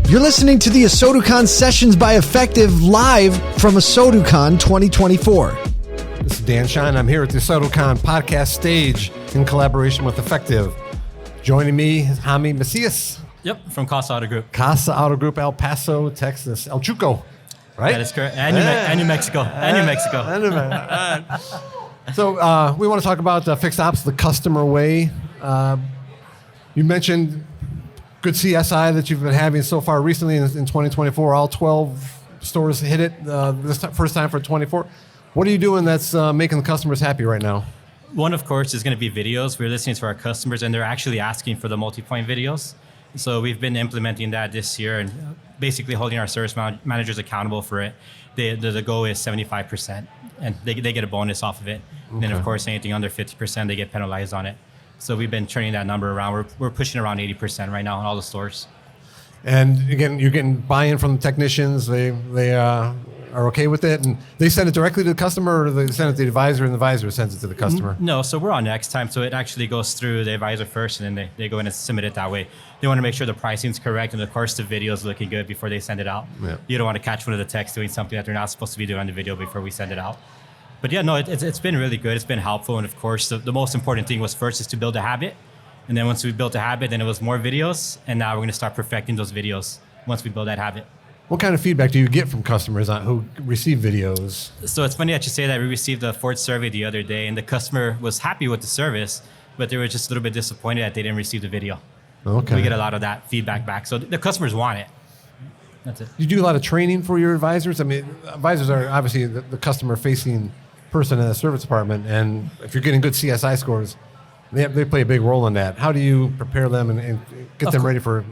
You're listening to the ASOTU Con Sessions by Effectv live from ASOTU Con 2024. This is Dan Shine. I'm here at the ASOTU Con podcast stage in collaboration with Effectv. Joining me is Jaime Maicas. Yep, from Casa Auto Group. Casa Auto Group, El Paso, Texas. El Chuco, right? That is correct. And New Mexico. And New Mexico. So we want to talk about fixed ops the customer way. You mentioned good CSI that you've been having so far recently in 2024. All 12 stores hit it first time for 24. What are you doing that's making the customers happy right now? One, of course, is going to be videos. We're listening to our customers, and they're actually asking for the multi-point videos. So we've been implementing that this year and basically holding our service managers accountable for it. The goal is 75%, and they get a bonus off of it. Okay. And then, of course, anything under 50%, they get penalized on it. So we've been turning that number around. We're pushing around 80% right now in all the stores. And again, you're getting buy-in from the technicians. They are okay with it, and they send it directly to the customer, or they send it to the advisor, and the advisor sends it to the customer? No, so we're on next time, so it actually goes through the advisor first, and then they go in and submit it that way. They want to make sure the pricing's correct, and of course the video's looking good before they send it out. Yeah. You don't want to catch one of the techs doing something that they're not supposed to be doing on the video before we send it out. But yeah, no, it's been really good. It's been helpful, and of course the most important thing was first is to build a habit, and then once we built a habit, then it was more videos, and now we're going to start perfecting those videos once we build that habit. What kind of feedback do you get from customers on who receive videos? So it's funny that you say that. We received a Ford survey the other day, and the customer was happy with the service, but they were just a little bit disappointed that they didn't receive the video. Okay. We get a lot of that feedback back. So the customers want it. That's it. You do a lot of training for your advisors? I mean, advisors are obviously the customer-facing person in the service department, and if you're getting good CSI scores, they play a big role in that. How do you prepare them and get them ready for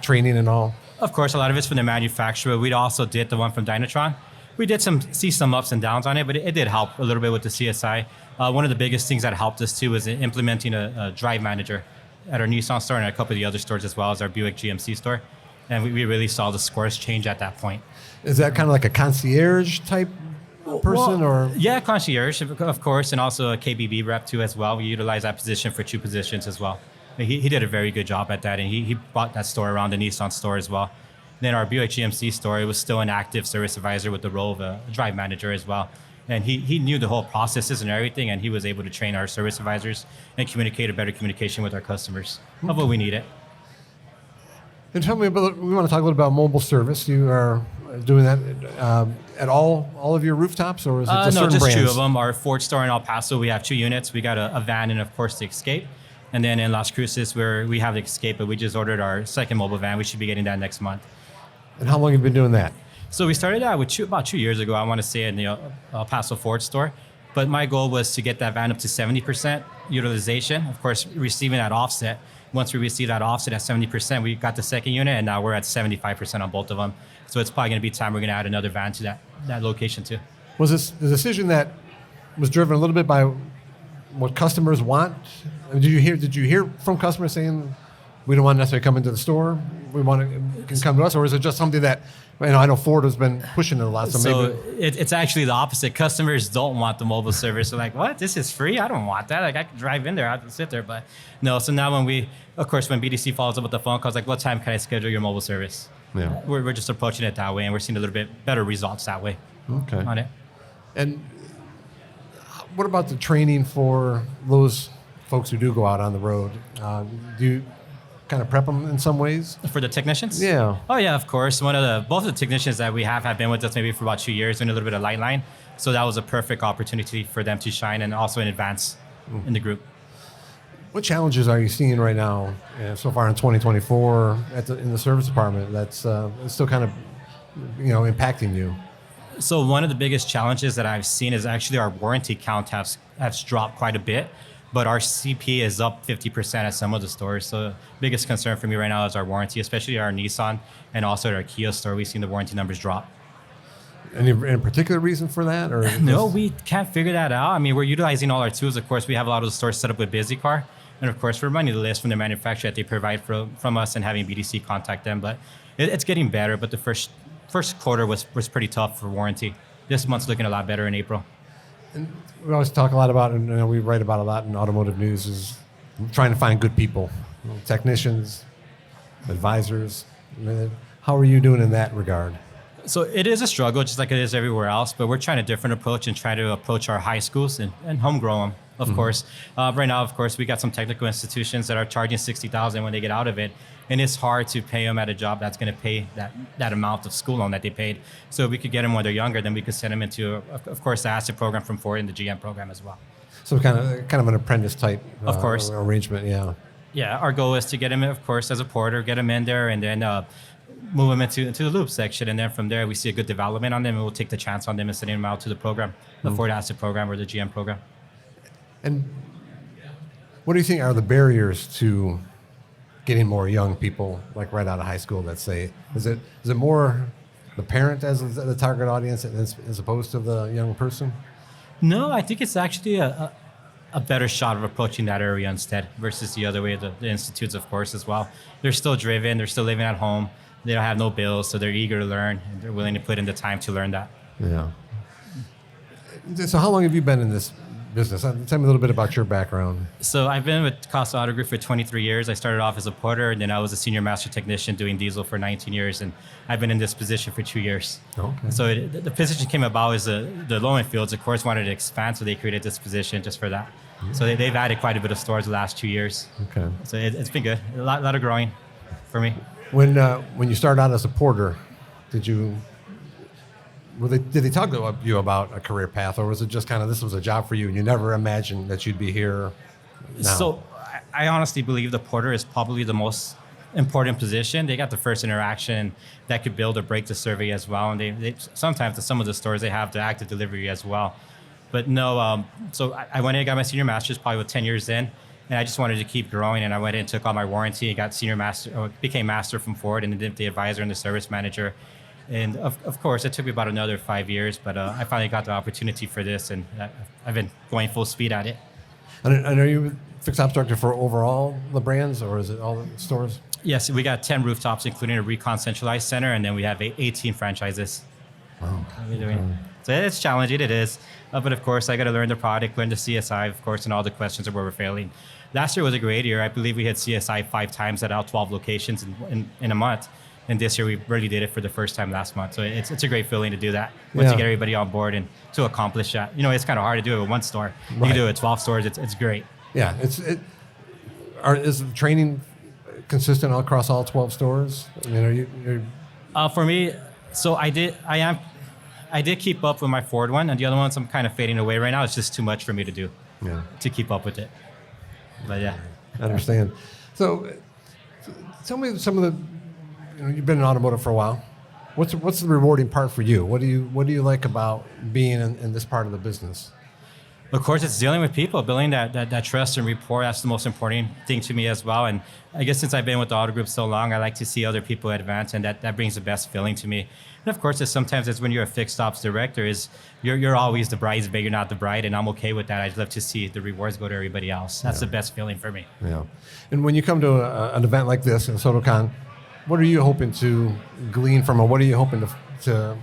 training and all? Of course, a lot of it's from the manufacturer. We also did the one from Dynatron. We did see some ups and downs on it, but it did help a little bit with the CSI. One of the biggest things that helped us too was implementing a drive manager at our Nissan store and a couple of the other stores as well as our Buick GMC store. And we really saw the scores change at that point. Is that kind of like a concierge type person? Or yeah, concierge, of course, and also a KBB rep too as well. We utilize that position for 2 positions as well. He did a very good job at that, and he bought that store around the Nissan store as well. Then our Buick GMC store, it was still an active service advisor with the role of a drive manager as well. And he knew the whole processes and everything, and he was able to train our service advisors and communicate a better communication with our customers of what we needed. And tell me about, we want to talk a little about mobile service. You are doing that at all of your rooftops, or is it just certain brands? 2 of them. Our Ford store in El Paso, we have 2 units. We got a van and, of course, the Escape. And then in Las Cruces, where we have the Escape, but we just ordered our second mobile van. We should be getting that next month. And how long have you been doing that? So we started out with about 2 years ago, I want to say, in the El Paso Ford store. But my goal was to get that van up to 70% utilization. Of course, receiving that offset. Once we received that offset at 70%, we got the second unit, and now we're at 75% on both of them. So it's probably going to be time we're going to add another van to that location too. Was this the decision that was driven a little bit by what customers want? Did you hear from customers saying, we don't want to necessarily come into the store, we want to come to us, or is it just something that, I know Ford has been pushing it a lot. So it's actually the opposite. Customers don't want the mobile service. They're like, what? This is free? I don't want that. Like, I can drive in there, I have to sit there. But no, so now when BDC follows up with the phone calls, like, what time can I schedule your mobile service? Yeah. We're just approaching it that way, and we're seeing a little bit better results that way. Okay. On it. And what about the training for those folks who do go out on the road? Do you kind of prep them in some ways? For the technicians? Yeah. Oh yeah, of course. Both of the technicians that we have been with us maybe for about 2 years, doing a little bit of light line. So that was a perfect opportunity for them to shine, and also in advance in the group. What challenges are you seeing right now, so far in 2024 in the service department that's still kind of impacting you? So one of the biggest challenges that I've seen is actually our warranty count has dropped quite a bit, but our CP is up 50% at some of the stores. So the biggest concern for me right now is our warranty, especially our Nissan and also at our Kia store. We've seen the warranty numbers drop. Any particular reason for that? Or no, we can't figure that out. I mean, we're utilizing all our tools. Of course, we have a lot of the stores set up with BusyCar. And of course, we're running the list from the manufacturer that they provide from us and having BDC contact them. But it's getting better. But the first quarter was pretty tough for warranty. This month's looking a lot better in April. And we always talk a lot about, and we write about a lot in automotive news, is trying to find good people, technicians, advisors. How are you doing in that regard? So it is a struggle, just like it is everywhere else, but we're trying a different approach and try to approach our high schools and homegrown them, of course. Right now, of course, we got some technical institutions that are charging $60,000 when they get out of it, and it's hard to pay them at a job that's going to pay that amount of school loan that they paid. So if we could get them when they're younger, then we could send them into, of course, the ASOTU program from Ford and the GM program as well. So kind of an apprentice type of course. Arrangement, yeah. Yeah, our goal is to get them, of course, as a porter, get them in there, and then move them into the loop section, and then from there we see a good development on them, and we'll take the chance on them and send them out to the program, the Ford ASOTU program or the GM program. And what do you think are the barriers to getting more young people, like right out of high school, let's say? Is it more the parent as the target audience as opposed to the young person? No, I think it's actually a better shot of approaching that area instead versus the other way, the institutes, of course, as well. They're still driven, they're still living at home. They don't have no bills, so they're eager to learn, and they're willing to put in the time to learn that. Yeah. So how long have you been in this business? Tell me a little bit about your background. So I've been with Casa Auto Group for 23 years. I started off as a porter, and then I was a senior master technician doing diesel for 19 years, and I've been in this position for 2 years. Okay. So the position came about as the Lowen Fields, of course, wanted to expand, so they created this position just for that. So they've added quite a bit of stores the last 2 years. Okay. So it's been good. A lot of growing for me. When you started out as a porter, did they talk to you about a career path, or was it just kind of this was a job for you and you never imagined that you'd be here now? So I honestly believe the porter is probably the most important position. They got the first interaction that could build or break the survey as well, and they sometimes at some of the stores they have the active delivery as well. But no, so I went in and got my senior master's probably with 10 years in. And I just wanted to keep growing, and I went in and took all my warranty and got senior master, or became master from Ford, and then did the advisor and the service manager. And of course, it took me about another 5 years, but I finally got the opportunity for this, and I've been going full speed at it. And are you fixed ops director for overall the brands, or is it all the stores? Yes, we got 10 rooftops, including a recon centralized center, and then we have 18 franchises. Wow. So it's challenging, it is. But of course, I got to learn the product, learn the CSI, of course, and all the questions of where we're failing. Last year was a great year. I believe we had CSI 5 times at our 12 locations in a month. And this year we really did it for the first time last month. So it's a great feeling to do that. Once you get everybody on board and to accomplish that. You know, it's kind of hard to do it with one store. You can do it with 12 stores. It's great. Yeah. Is the training consistent across all 12 stores? I mean, for me, so I did keep up with my Ford one, and the other ones I'm kind of fading away right now. It's just too much for me to do to keep up with it. But yeah. I understand. So tell me some of the, you've been in automotive for a while. What's the rewarding part for you? What do you like about being in this part of the business? Of course, it's dealing with people, building that trust and rapport. That's the most important thing to me as well. And I guess since I've been with the Auto Group so long, I like to see other people advance, and that brings the best feeling to me. And of course, sometimes when you're a fixed ops director, you're always the bridesmaid, you're not the bride, and I'm okay with that. I'd love to see the rewards go to everybody else. That's the best feeling for me. Yeah. And when you come to an event like this, ASOTU Con, what are you hoping to glean from, or what are you hoping to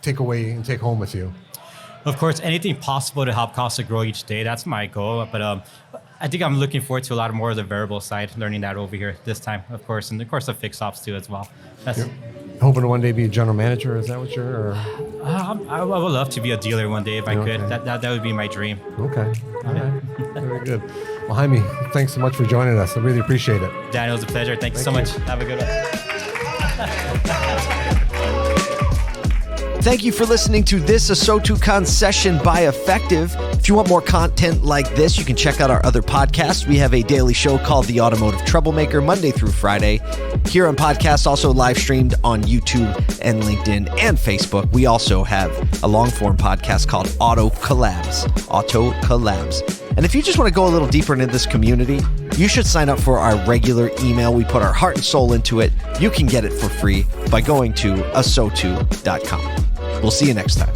take away and take home with you? Of course, anything possible to help Casa grow each day. That's my goal. But I think I'm looking forward to a lot more of the variable side, learning that over here this time, of course. And of course, the fixed ops too as well. You're hoping to one day be a general manager? Is that what you're? I would love to be a dealer one day if I could. That would be my dream. Okay. All right. Very good. Well, Jaime, thanks so much for joining us. I really appreciate it. Daniel, it was a pleasure. Thank you so much. Have a good one. Thank you for listening to this ASOTU Con session by Effectv. If you want more content like this, you can check out our other podcasts. We have a daily show called The Automotive Troublemaker, Monday through Friday. Here on podcast, also live streamed on YouTube and LinkedIn and Facebook. We also have a long-form podcast called Auto Collabs. And if you just want to go a little deeper into this community, you should sign up for our regular email. We put our heart and soul into it. You can get it for free by going to asotu.com. We'll see you next time.